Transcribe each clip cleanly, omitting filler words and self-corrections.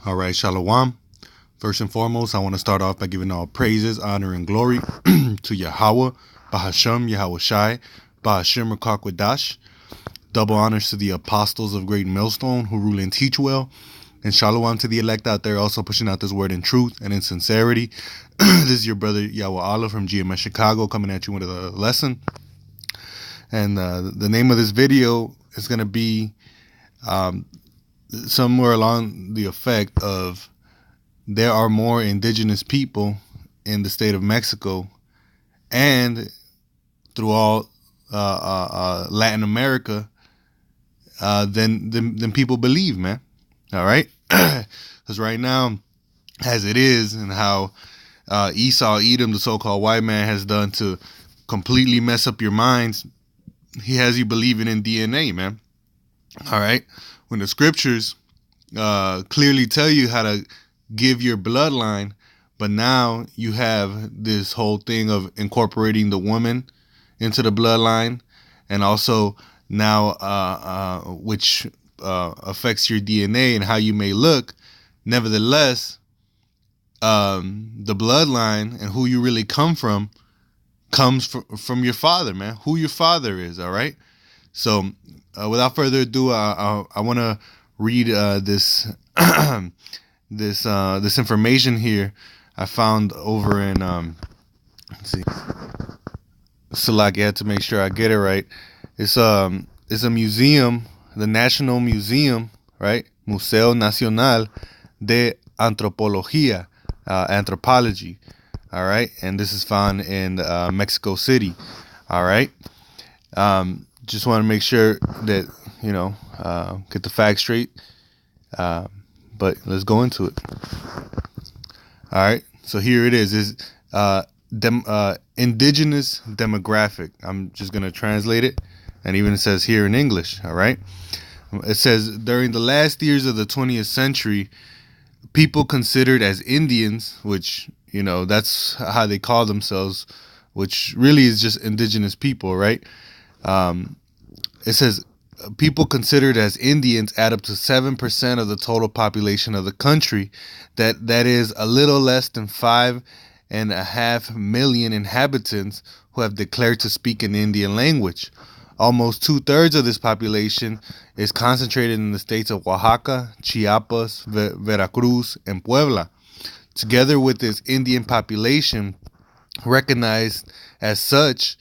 All right, Shalom. First and foremost, I want to start off by giving all praises, honor, and glory to Yahweh, Bahashem, Yahweh Shai, Bahashem Rakakwadash. Double honors to the apostles of Great Millstone who rule and teach well. And Shalom to the elect out there also pushing out this word in truth and in sincerity. This is your brother Yahweh Allah from GMS Chicago coming at you with a lesson. And the name of this video is going to be somewhere along the effect of there are more indigenous people in the state of Mexico and through all Latin America than people believe, man. All right? Because right now, as it is, and how Esau-Edom, the so-called white man, has done to completely mess up your minds, he has you believing in DNA, man. All right? When the scriptures clearly tell you how to give your bloodline, but now you have this whole thing of incorporating the woman into the bloodline, and also now which affects your DNA and how you may look. Nevertheless, the bloodline and who you really come from comes from your father, man. Who your father is, all right? So without further ado, I want to read this this information here I found over in let's see, Salakia, to make sure I get it right. It's a museum, the National Museum, right? Museo Nacional de Antropología, anthropology, all right? And this is found in Mexico City, all right? Just want to make sure that, you know, get the facts straight. But let's go into it. All right. So here it is. Indigenous demographic. I'm just going to translate it. And even it says here in English. All right. It says, during the last years of the 20th century, people considered as Indians, which, you know, that's how they call themselves, which really is just indigenous people, right? It says people considered as Indians add up to 7% of the total population of the country. That is a little less than 5.5 million inhabitants who have declared to speak an Indian language. Almost 2/3 of this population is concentrated in the states of Oaxaca, Chiapas, Veracruz, and Puebla. Together with this Indian population recognized as such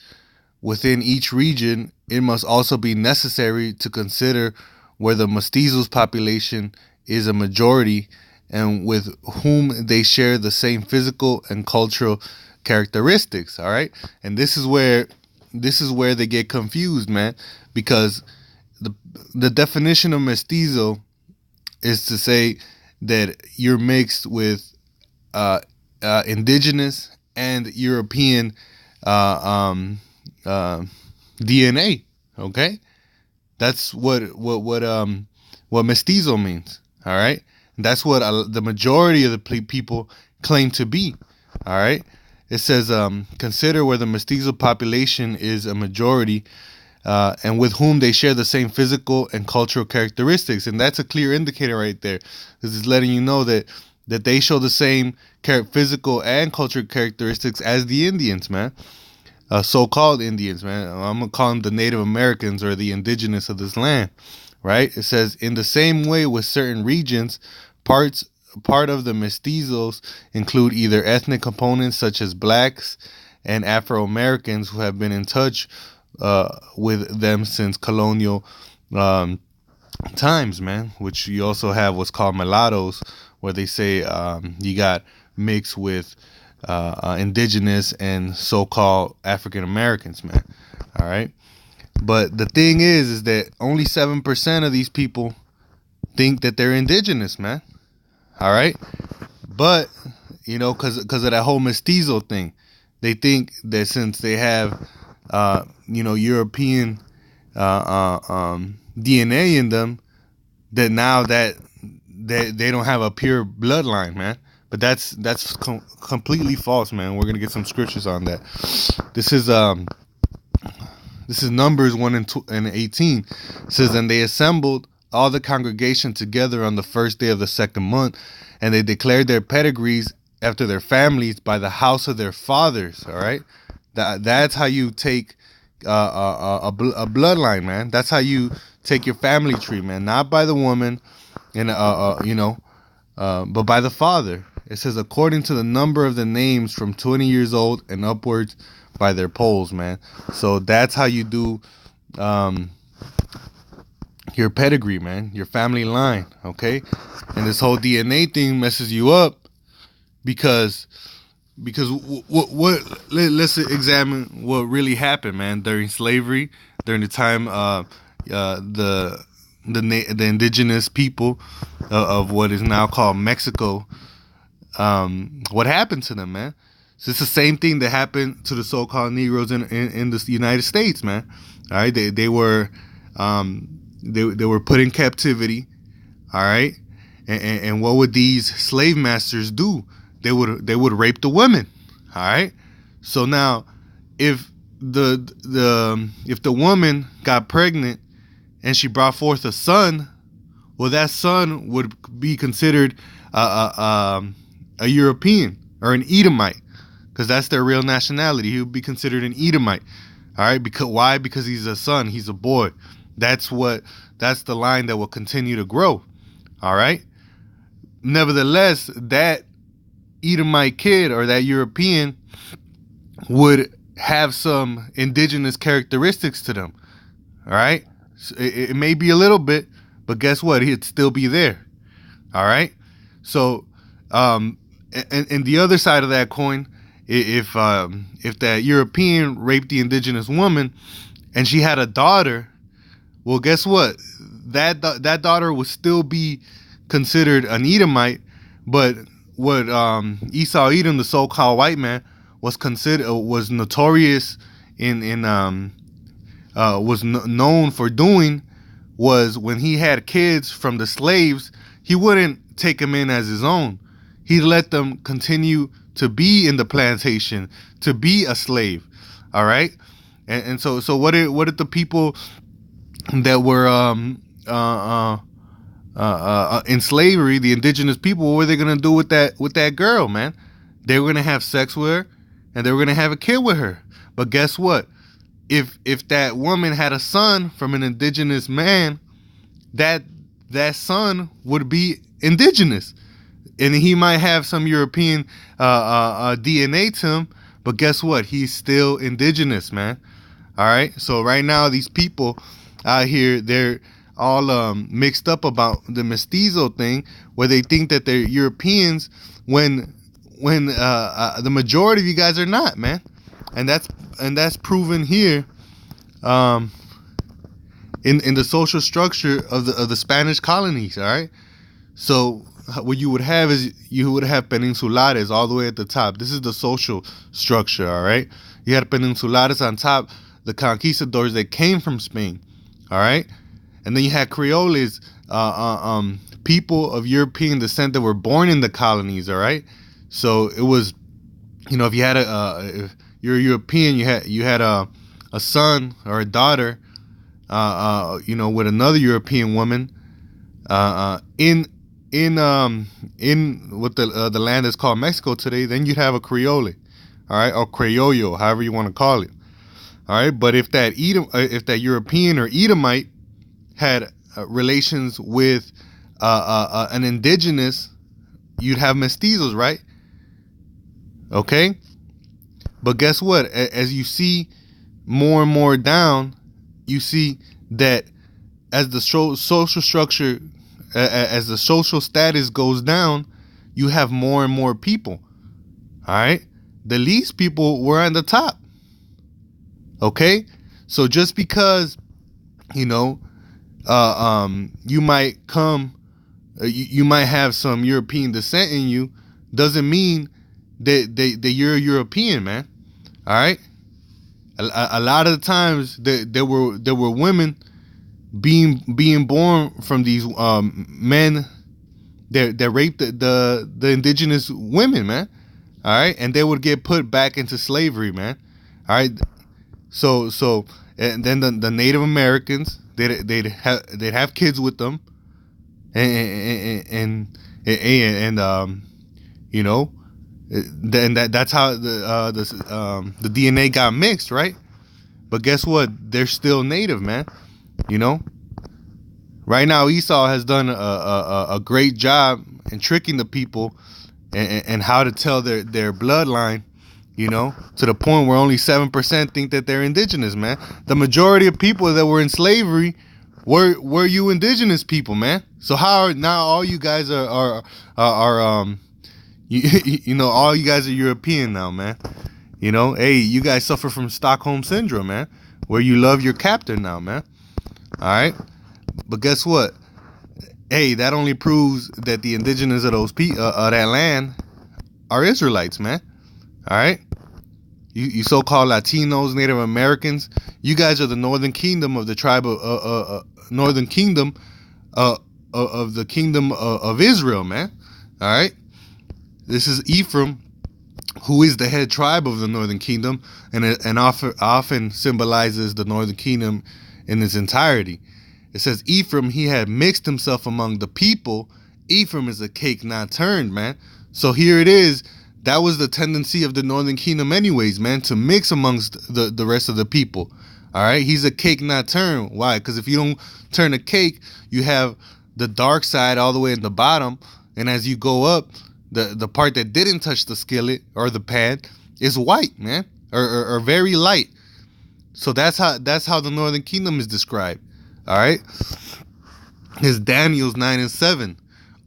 within each region, it must also be necessary to consider where the mestizos population is a majority and with whom they share the same physical and cultural characteristics. All right. And this is where they get confused, man, because the definition of mestizo is to say that you're mixed with indigenous and European DNA. Okay, that's what mestizo means. All right, and that's what the majority of the people claim to be. All right, it says consider where the mestizo population is a majority and with whom they share the same physical and cultural characteristics, and that's a clear indicator right there. This is letting you know that they show the same physical and cultural characteristics as the Indians, man. So-called Indians, man. I'm going to call them the Native Americans or the indigenous of this land, right? It says, in the same way with certain regions, part of the mestizos include either ethnic components such as blacks and Afro-Americans who have been in touch with them since colonial times, man, which you also have what's called mulattoes, where they say you got mixed with indigenous and so-called African Americans, man. All right, but the thing is that only 7% of these people think that they're indigenous, man. All right, but you know, because of that whole mestizo thing, they think that since they have you know, European DNA in them, that now that they don't have a pure bloodline, man. But that's completely false, man. We're gonna get some scriptures on that. This is Numbers 1 and 18. It says, and they assembled all the congregation together on the first day of the second month, and they declared their pedigrees after their families by the house of their fathers. All right, that's how you take a bloodline, man. That's how you take your family tree, man. Not by the woman, and but by the father. It says according to the number of the names from 20 years old and upwards by their polls, man. So that's how you do your pedigree, man, your family line, okay? And this whole DNA thing messes you up because let's examine what really happened, man, during slavery, during the time the indigenous people of what is now called Mexico. What happened to them, man? So it's the same thing that happened to the so-called Negroes in the United States, man. All right, they were put in captivity. All right, and what would these slave masters do? They would rape the women. All right, so now if the woman got pregnant and she brought forth a son, well, that son would be considered a European or an Edomite, because that's their real nationality. He would be considered an Edomite. All right, because why? Because he's a son, he's a boy. That's the line that will continue to grow. All right. Nevertheless, that Edomite kid or that European would have some indigenous characteristics to them. All right. So it may be a little bit, but guess what? He'd still be there. All right. So, and the other side of that coin, if that European raped the indigenous woman and she had a daughter, well, guess what? That daughter would still be considered an Edomite, but what Esau-Edom, the so-called white man, was notorious known for doing was when he had kids from the slaves, he wouldn't take them in as his own. He let them continue to be in the plantation, to be a slave. All right, and so what did the people that were in slavery, the indigenous people, what were they gonna do with that girl, man? They were gonna have sex with her, and they were gonna have a kid with her. But guess what? If that woman had a son from an indigenous man, that son would be indigenous, and he might have some European DNA to him. But guess what? He's still indigenous, man. All right. So right now, these people out here, they're all mixed up about the mestizo thing, where they think that they're Europeans when the majority of you guys are not, man. And that's proven here in the social structure of the Spanish colonies. All right. So what you would have is you would have peninsulares all the way at the top. This is the social structure. All right. You had peninsulares on top, the conquistadors that came from Spain. All right. And then you had Creoles, people of European descent that were born in the colonies. All right. So it was, if you had if you're a European, you had a son or a daughter, with another European woman, in what the land is called Mexico today, then you'd have a Creole, all right, or Criollo, however you want to call it. All right. But if that European or Edomite had relations with an indigenous, you'd have mestizos, right? Okay. But guess what? As you see more and more down, you see that as the social structure, as the social status goes down, you have more and more people. All right. The least people were on the top. Okay. So just because, you might come, you might have some European descent in you, doesn't mean that you're a European, man. All right. A lot of the times there were women being born from these men that raped the indigenous women, man. All right, and they would get put back into slavery, man. All right. So and then the Native Americans, they'd have kids with them, and you know, then that's how the DNA got mixed, right? But guess what? They're still native, man. You know, right now Esau has done a great job in tricking the people and how to tell their bloodline. You know, to the point where only 7% think that they're indigenous, man. The majority of people that were in slavery were you indigenous people, man. So how now all you guys are you know, all you guys are European now, man. You know, hey, you guys suffer from Stockholm syndrome, man, where you love your captain now, man. All right, but guess what? Hey, that only proves that the indigenous of those that land are Israelites, man. All right, you so-called Latinos, Native Americans, you guys are the Northern Kingdom of the tribe of Northern Kingdom of the Kingdom of Israel, man. All right, this is Ephraim, who is the head tribe of the Northern Kingdom, and often symbolizes the Northern Kingdom in its entirety. It says Ephraim, he had mixed himself among the people. Ephraim is a cake not turned, man. So here it is. That was the tendency of the Northern Kingdom anyways, man, to mix amongst the rest of the people. All right, he's a cake not turned. Why? Because if you don't turn a cake, you have the dark side all the way at the bottom, and as you go up, the part that didn't touch the skillet or the pan is white, man, or very light. So that's how the Northern Kingdom is described. All right, it's Daniel's 9:7.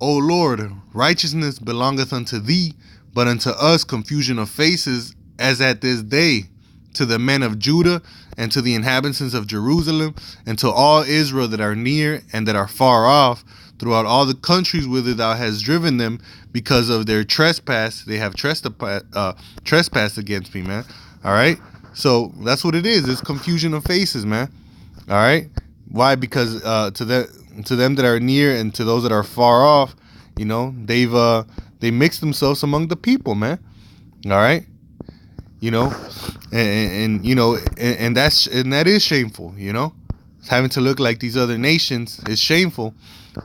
O Lord, righteousness belongeth unto thee, but unto us confusion of faces, as at this day, to the men of Judah, and to the inhabitants of Jerusalem, and to all Israel that are near and that are far off, throughout all the countries whither thou hast driven them, because of their trespass. They have trespassed against me, man. All right, so that's what it is. It's confusion of faces, man. All right, why? Because to them that are near and to those that are far off, you know, they mix themselves among the people, man. All right, you know, and you know, and that is shameful, you know. Having to look like these other nations is shameful,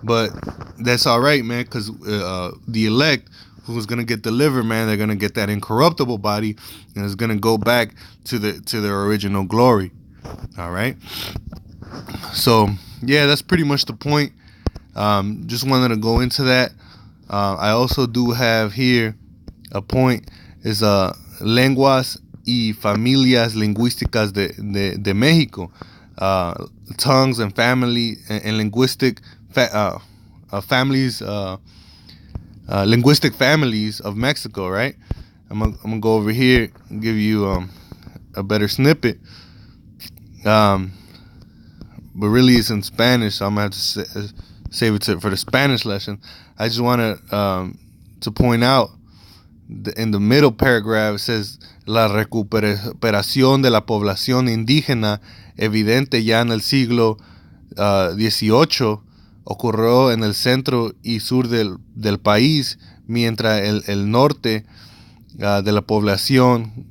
but that's all right, man, because the elect who's gonna get delivered, man, they're gonna get that incorruptible body, and it's gonna go back to their original glory. All right. So yeah, that's pretty much the point. Just wanted to go into that. I also do have here a point is lenguas y familias lingüísticas de México, tongues and family and linguistic families, linguistic families of Mexico. Right. I'm gonna go over here and give you a better snippet. But really it's in Spanish, so I'm gonna have to save it for the Spanish lesson. I just want to point out in the middle paragraph it says la recuperación de la población indígena evidente ya en el siglo XVIII ocurrió en el centro y sur del país, mientras el norte de la población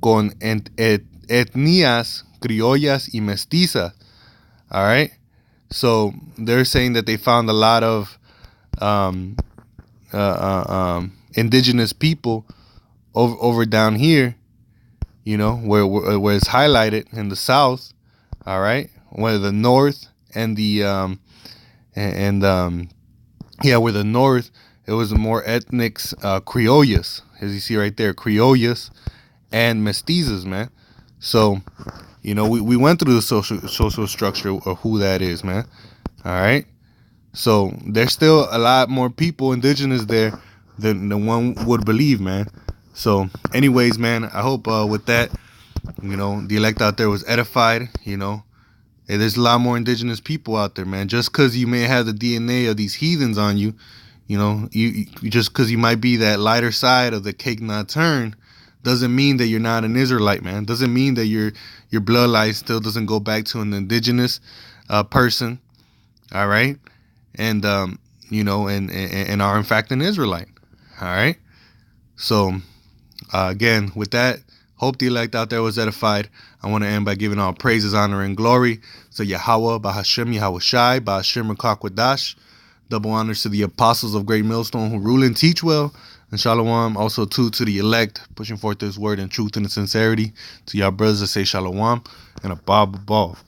con etnias criollas y mestizas. All right, so they're saying that they found a lot of indigenous people over down here, you know, where it's highlighted in the south. All right, where the north and the where the north it was more ethnic criollas, as you see right there, criollas and mestizas, man. So, you know, we went through the social structure of who that is, man. All right. So there's still a lot more people indigenous there than one would believe, man. So anyways, man, I hope with that, you know, the elect out there was edified. You know, hey, there's a lot more indigenous people out there, man. Just because you may have the DNA of these heathens on you, you know, you just because you might be that lighter side of the cake not turned, doesn't mean that you're not an Israelite, man. Doesn't mean that your bloodline still doesn't go back to an indigenous person. All right. And, you know, and are in fact an Israelite. All right. So, again, with that, Hope the elect out there was edified. I want to end by giving all praises, honor, and glory to Yahweh, Bahashem, Yahweh Shai, Bahashem, Rakakwadash. Double honors to the apostles of Great Millstone who rule and teach well. And shalom also to the elect, pushing forth this word in truth and sincerity. To y'all brothers that say shalom and a bob above.